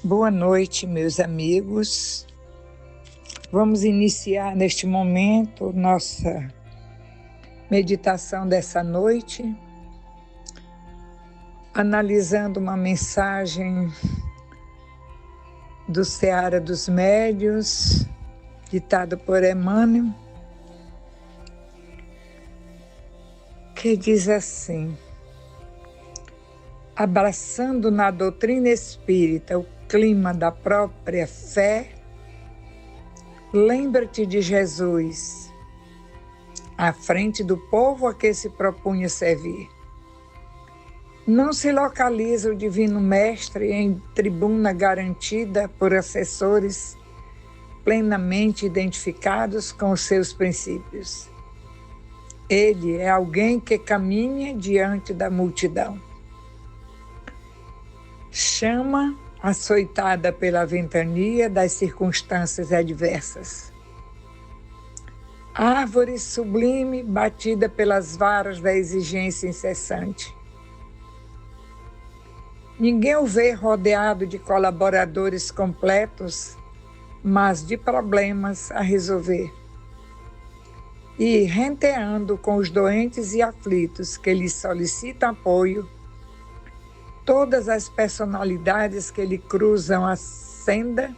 Boa noite, meus amigos. Vamos iniciar neste momento nossa meditação dessa noite, analisando uma mensagem do Seara dos Médiuns, ditada por Emmanuel, que diz assim: abraçando na doutrina espírita o clima da própria fé, lembra-te de Jesus, à frente do povo a que se propunha servir. Não se localiza o Divino Mestre em tribuna garantida por assessores plenamente identificados com os seus princípios. Ele é alguém que caminha diante da multidão. Chama açoitada pela ventania das circunstâncias adversas. Árvore sublime batida pelas varas da exigência incessante. Ninguém o vê rodeado de colaboradores completos, mas de problemas a resolver. E renteando com os doentes e aflitos que lhe solicitam apoio, todas as personalidades que lhe cruzam a senda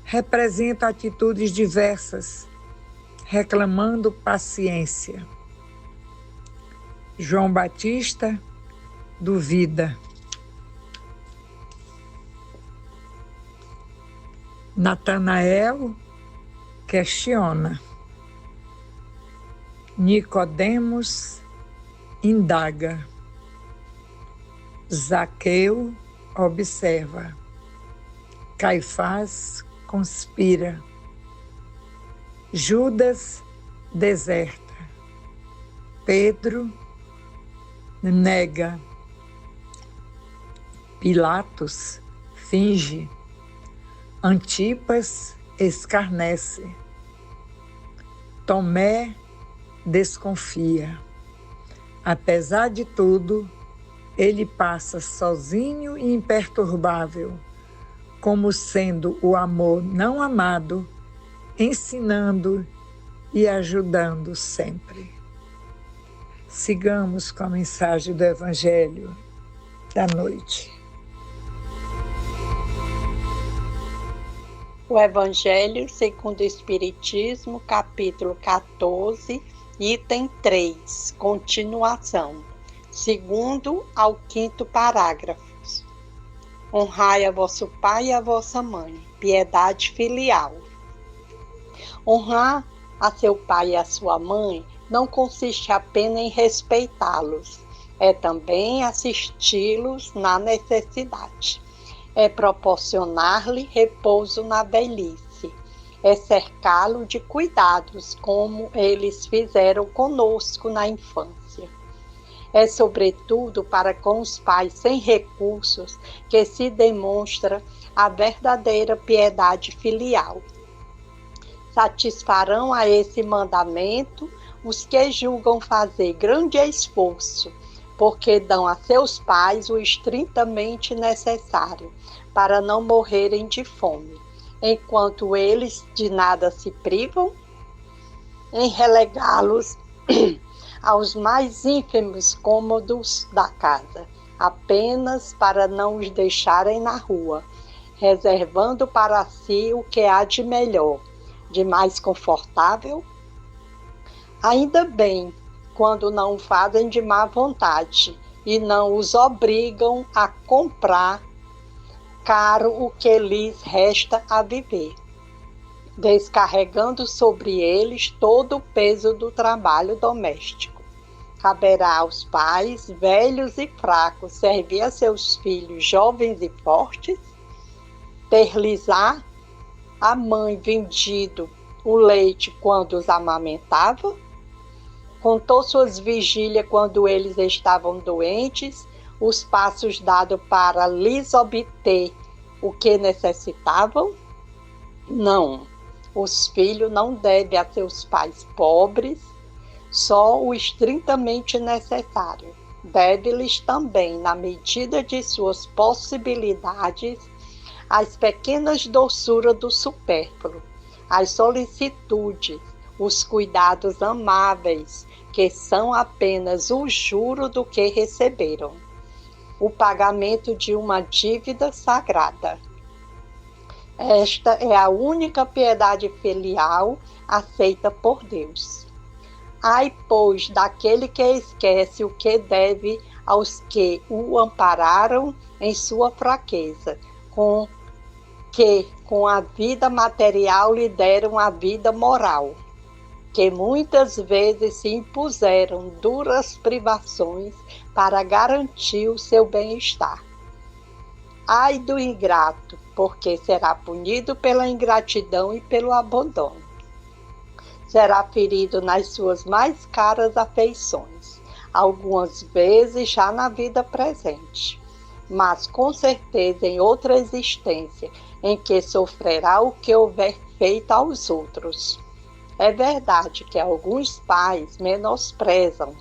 representam atitudes diversas, reclamando paciência. João Batista duvida. Natanael questiona. Nicodemos indaga. Zaqueu observa. Caifás conspira. Judas deserta. Pedro nega. Pilatos finge. Antipas escarnece. Tomé desconfia. Apesar de tudo, ele passa sozinho e imperturbável, como sendo o amor não amado, ensinando e ajudando sempre. Sigamos com a mensagem do Evangelho da noite. O Evangelho segundo o Espiritismo, capítulo 14, item 3, continuação. Segundo ao 5º parágrafos. Honrai a vosso pai e a vossa mãe, piedade filial. Honrar a seu pai e a sua mãe não consiste apenas em respeitá-los, é também assisti-los na necessidade, é proporcionar-lhe repouso na velhice, é cercá-lo de cuidados como eles fizeram conosco na infância. É, sobretudo, para com os pais sem recursos que se demonstra a verdadeira piedade filial. Satisfarão a esse mandamento os que julgam fazer grande esforço, porque dão a seus pais o estritamente necessário, para não morrerem de fome, enquanto eles de nada se privam, em relegá-los aos mais ínfimos cômodos da casa, apenas para não os deixarem na rua, reservando para si o que há de melhor, de mais confortável. Ainda bem, quando não o fazem de má vontade e não os obrigam a comprar caro o que lhes resta a viver, descarregando sobre eles todo o peso do trabalho doméstico. Caberá aos pais, velhos e fracos, servir a seus filhos jovens e fortes? Ter-lhes-á a mãe vendido o leite quando os amamentava? Contou suas vigílias quando eles estavam doentes, os passos dados para lhes obter o que necessitavam? Não, os filhos não devem a seus pais pobres só o estritamente necessário. Deve-lhes também, na medida de suas possibilidades, as pequenas doçuras do supérfluo, as solicitudes, os cuidados amáveis, que são apenas o juro do que receberam, o pagamento de uma dívida sagrada. Esta é a única piedade filial aceita por Deus. Ai, pois, daquele que esquece o que deve aos que o ampararam em sua fraqueza, com a vida material lhe deram a vida moral, que muitas vezes se impuseram duras privações para garantir o seu bem-estar. Ai do ingrato, porque será punido pela ingratidão e pelo abandono. Será ferido nas suas mais caras afeições, algumas vezes já na vida presente, mas com certeza em outra existência, em que sofrerá o que houver feito aos outros. É verdade que alguns pais menosprezam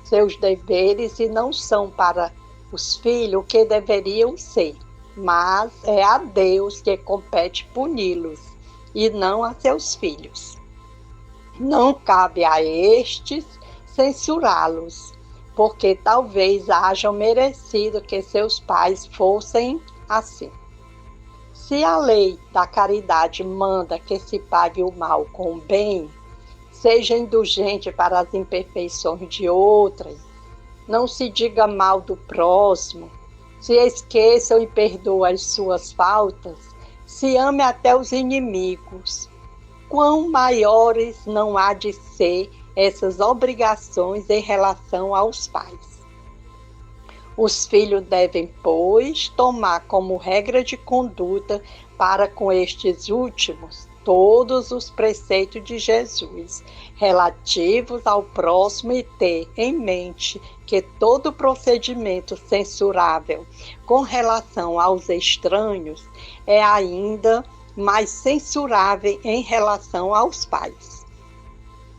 seus deveres e não são para os filhos o que deveriam ser, mas é a Deus que compete puni-los e não a seus filhos. Não cabe a estes censurá-los, porque talvez hajam merecido que seus pais fossem assim. Se a lei da caridade manda que se pague o mal com o bem, seja indulgente para as imperfeições de outrem, não se diga mal do próximo, se esqueçam e perdoem as suas faltas, se ame até os inimigos, quão maiores não há de ser essas obrigações em relação aos pais. Os filhos devem, pois, tomar como regra de conduta para com estes últimos todos os preceitos de Jesus relativos ao próximo e ter em mente que todo procedimento censurável com relação aos estranhos é ainda mais censurável em relação aos pais.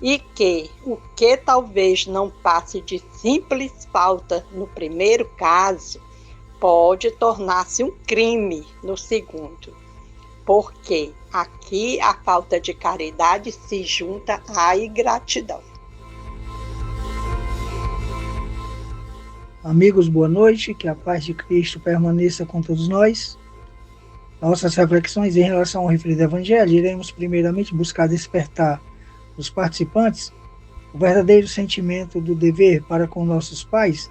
E que o que talvez não passe de simples falta no primeiro caso, pode tornar-se um crime no segundo, porque aqui a falta de caridade se junta à ingratidão. Amigos, boa noite, que a paz de Cristo permaneça com todos nós. Nossas reflexões em relação ao referido evangelho, iremos primeiramente buscar despertar os participantes o verdadeiro sentimento do dever para com nossos pais,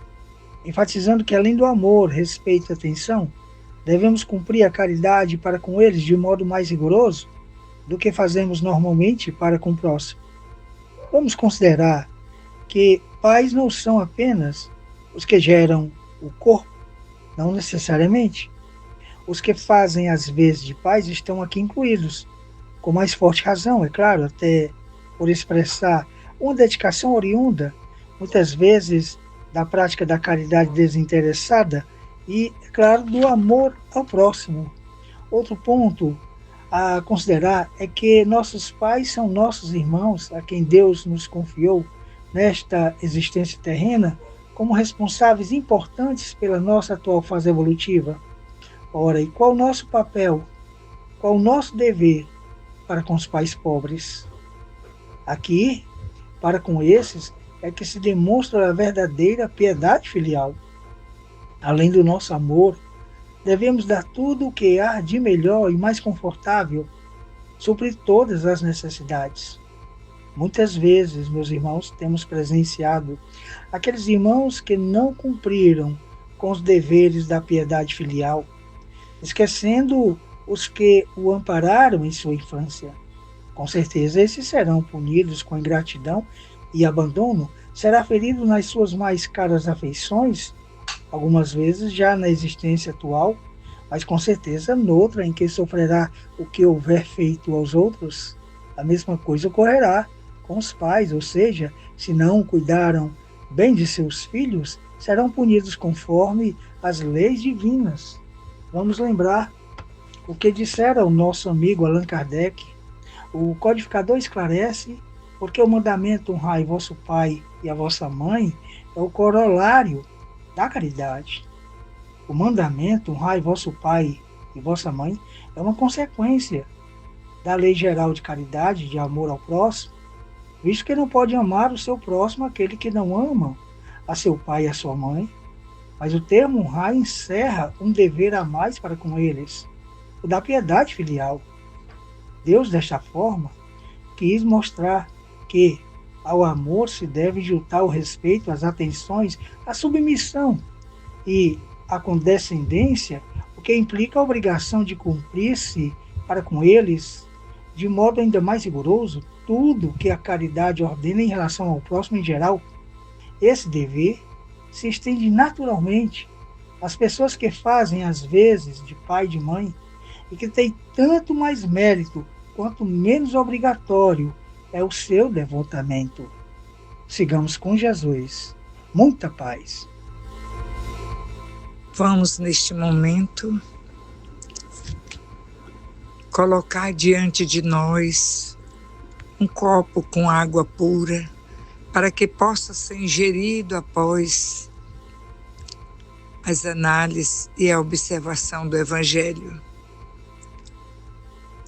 enfatizando que além do amor, respeito e atenção, devemos cumprir a caridade para com eles de modo mais rigoroso do que fazemos normalmente para com o próximo. Vamos considerar que pais não são apenas os que geram o corpo, não necessariamente. Os que fazem as vezes de pais estão aqui incluídos, com mais forte razão, é claro, até por expressar uma dedicação oriunda, muitas vezes, da prática da caridade desinteressada e, é claro, do amor ao próximo. Outro ponto a considerar é que nossos pais são nossos irmãos, a quem Deus nos confiou nesta existência terrena, como responsáveis importantes pela nossa atual fase evolutiva. Ora, e qual o nosso papel, qual o nosso dever para com os pais pobres? Aqui, para com esses, é que se demonstra a verdadeira piedade filial. Além do nosso amor, devemos dar tudo o que há de melhor e mais confortável, suprir todas as necessidades. Muitas vezes, meus irmãos, temos presenciado aqueles irmãos que não cumpriram com os deveres da piedade filial, esquecendo os que o ampararam em sua infância. Com certeza, esses serão punidos com ingratidão e abandono, será ferido nas suas mais caras afeições, algumas vezes já na existência atual, mas com certeza noutra em que sofrerá o que houver feito aos outros. A mesma coisa ocorrerá com os pais, ou seja, se não cuidaram bem de seus filhos, serão punidos conforme as leis divinas. Vamos lembrar o que dissera o nosso amigo Allan Kardec. O codificador esclarece porque o mandamento honrai vosso pai e a vossa mãe é o corolário da caridade. O mandamento honrai vosso pai e vossa mãe é uma consequência da lei geral de caridade, de amor ao próximo, visto que não pode amar o seu próximo aquele que não ama a seu pai e a sua mãe, mas o termo honrar encerra um dever a mais para com eles, o da piedade filial. Deus, desta forma, quis mostrar que ao amor se deve juntar o respeito, as atenções, a submissão e a condescendência, o que implica a obrigação de cumprir-se para com eles, de modo ainda mais rigoroso, tudo que a caridade ordena em relação ao próximo em geral. Esse dever se estende naturalmente às pessoas que fazem, às vezes, de pai e de mãe, e que têm tanto mais mérito quanto menos obrigatório é o seu devotamento. Sigamos com Jesus. Muita paz. Vamos, neste momento, colocar diante de nós um copo com água pura, para que possa ser ingerido após as análises e a observação do Evangelho.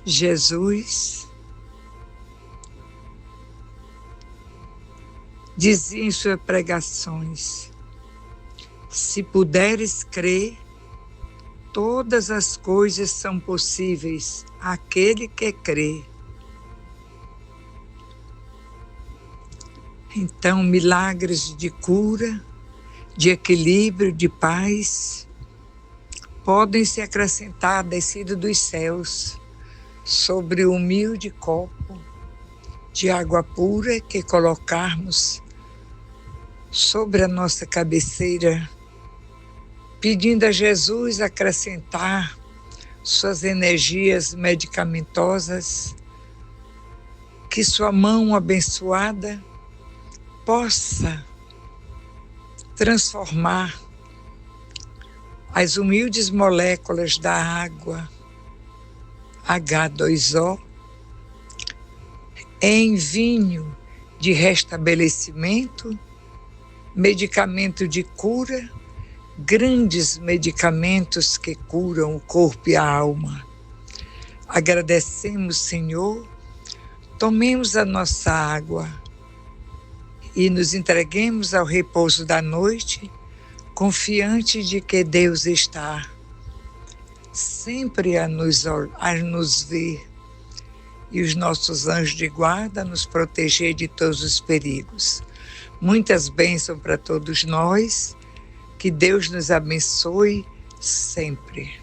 Jesus dizia em suas pregações: se puderes crer, todas as coisas são possíveis àquele que crê. Então, milagres de cura, de equilíbrio, de paz, podem se acrescentar descido dos céus sobre o humilde copo de água pura que colocarmos sobre a nossa cabeceira, pedindo a Jesus acrescentar suas energias medicamentosas, que sua mão abençoada possa transformar as humildes moléculas da água H2O em vinho de restabelecimento, medicamento de cura, grandes medicamentos que curam o corpo e a alma. Agradecemos, Senhor, tomemos a nossa água e nos entreguemos ao repouso da noite, confiante de que Deus está sempre a nos ver e os nossos anjos de guarda nos proteger de todos os perigos. Muitas bênçãos para todos nós, que Deus nos abençoe sempre.